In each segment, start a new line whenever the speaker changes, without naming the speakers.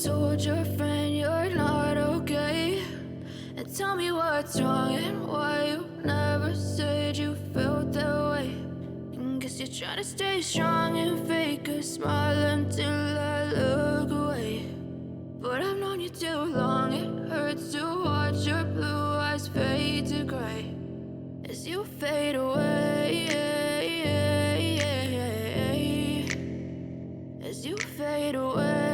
told your friend you're not okay? And tell me what's wrong and why you never said you felt that way. And guess you're trying to stay strong and fake a smile until I look away. But I've known you too long, it hurts to watch your blue eyes fade to gray as you fade away, as you fade away.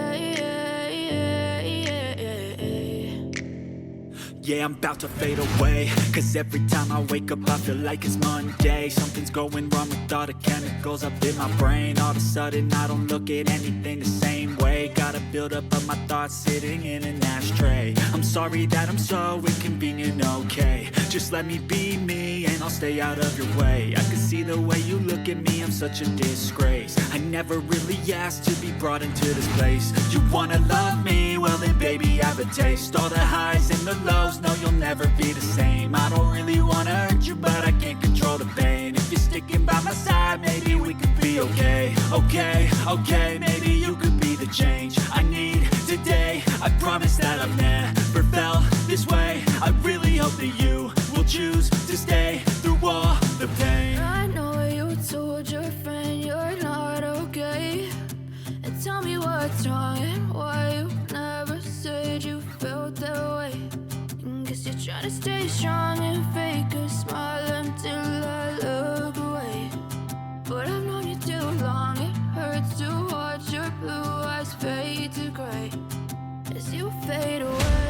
Yeah, I'm about to fade away. Cause every time I wake up I feel like it's Monday. Something's going wrong with all the chemicals up in my brain. All of a sudden I don't look at anything the same way. Gotta build up of my thoughts sitting in an ashtray. I'm sorry that I'm so inconvenient, okay. Just let me be me and I'll stay out of your way. I can see the way you look at me, I'm such a disgrace. I never really asked to be brought into this place. You wanna love me? Well then baby I have a taste. All the highs and the lows, no you'll never be the same. I don't really wanna hurt you but I can't control the pain. If you're sticking by my side maybe we could be okay. Okay, maybe you could be the change I need today. I promise that I've never felt this way. I really hope that you will choose to stay through all the pain.
I know you told your friend you're not okay. And tell me what's wrong and why you never said you felt that way. And guess you're trying to stay strong and fake a smile until I look away. But I've known you too long, it hurts to watch your blue eyes fade to gray as you fade away.